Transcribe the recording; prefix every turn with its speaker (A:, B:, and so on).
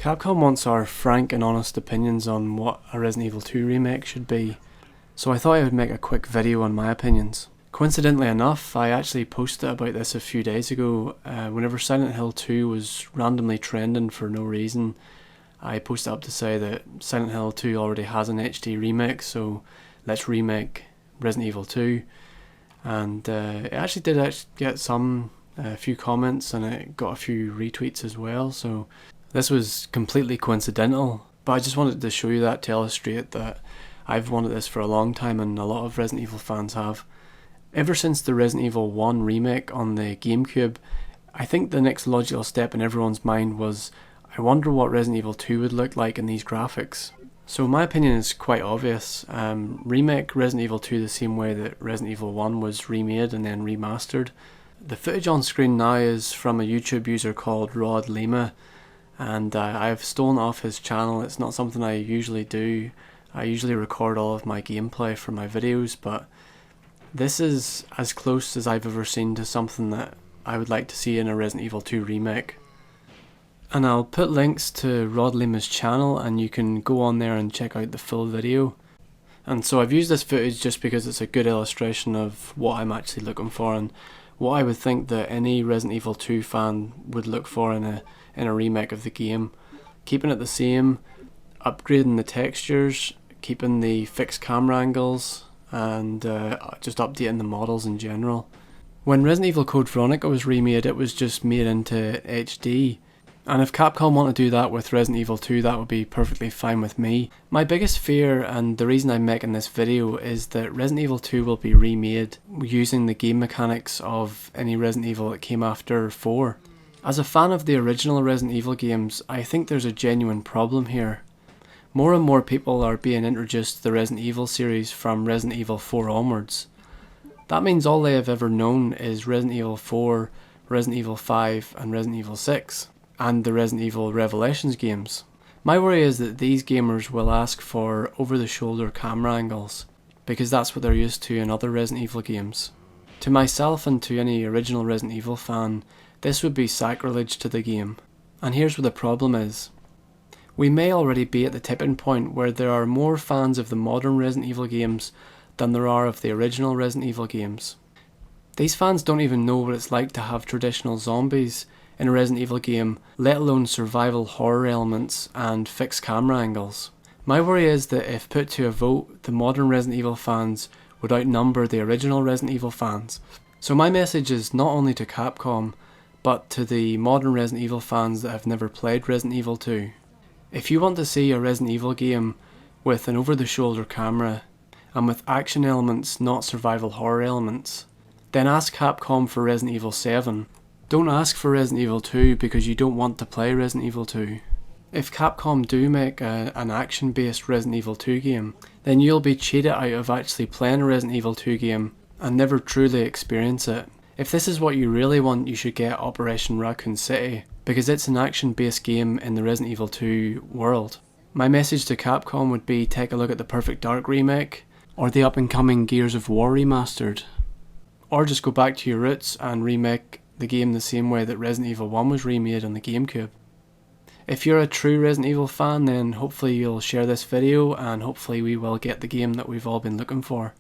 A: Capcom wants our frank and honest opinions on what a Resident Evil 2 remake should be, so I thought I would make a quick video on my opinions. Coincidentally enough, I actually posted about this a few days ago. Whenever Silent Hill 2 was randomly trending for no reason, I posted up to say that Silent Hill 2 already has an HD remake, so let's remake Resident Evil 2. And it actually did get a few comments, and it got a few retweets as well, so this was completely coincidental, but I just wanted to show you that to illustrate that I've wanted this for a long time, and a lot of Resident Evil fans have. Ever since the Resident Evil 1 remake on the GameCube, I think the next logical step in everyone's mind was, I wonder what Resident Evil 2 would look like in these graphics. So my opinion is quite obvious. Remake Resident Evil 2 the same way that Resident Evil 1 was remade and then remastered. The footage on screen now is from a YouTube user called Rod Lima, and I've stolen off his channel. It's not something I usually do. I usually record all of my gameplay for my videos, but this is as close as I've ever seen to something that I would like to see in a Resident Evil 2 remake. And I'll put links to Rod Lima's channel, and you can go on there and check out the full video. And so I've used this footage just because it's a good illustration of what I'm actually looking for and what I would think that any Resident Evil 2 fan would look for in a remake of the game. Keeping it the same, upgrading the textures, keeping the fixed camera angles, and just updating the models in general. When Resident Evil Code Veronica was remade, it was just made into HD. And if Capcom want to do that with Resident Evil 2, that would be perfectly fine with me. My biggest fear, and the reason I'm making this video, is that Resident Evil 2 will be remade using the game mechanics of any Resident Evil that came after 4. As a fan of the original Resident Evil games, I think there's a genuine problem here. More and more people are being introduced to the Resident Evil series from Resident Evil 4 onwards. That means all they have ever known is Resident Evil 4, Resident Evil 5 and Resident Evil 6. And the Resident Evil Revelations games. My worry is that these gamers will ask for over-the-shoulder camera angles, because that's what they're used to in other Resident Evil games. To myself and to any original Resident Evil fan, this would be sacrilege to the game. And here's where the problem is. We may already be at the tipping point where there are more fans of the modern Resident Evil games than there are of the original Resident Evil games. These fans don't even know what it's like to have traditional zombies in a Resident Evil game, let alone survival horror elements and fixed camera angles. My worry is that if put to a vote, the modern Resident Evil fans would outnumber the original Resident Evil fans. So my message is not only to Capcom, but to the modern Resident Evil fans that have never played Resident Evil 2. If you want to see a Resident Evil game with an over-the-shoulder camera and with action elements, not survival horror elements, then ask Capcom for Resident Evil 7. Don't ask for Resident Evil 2 because you don't want to play Resident Evil 2. If Capcom do make an action-based Resident Evil 2 game, then you'll be cheated out of actually playing a Resident Evil 2 game and never truly experience it. If this is what you really want, you should get Operation Raccoon City, because it's an action-based game in the Resident Evil 2 world. My message to Capcom would be, take a look at the Perfect Dark remake, or the up-and-coming Gears of War Remastered, or just go back to your roots and remake the game the same way that Resident Evil 1 was remade on the GameCube. If you're a true Resident Evil fan, then hopefully you'll share this video, and hopefully we will get the game that we've all been looking for.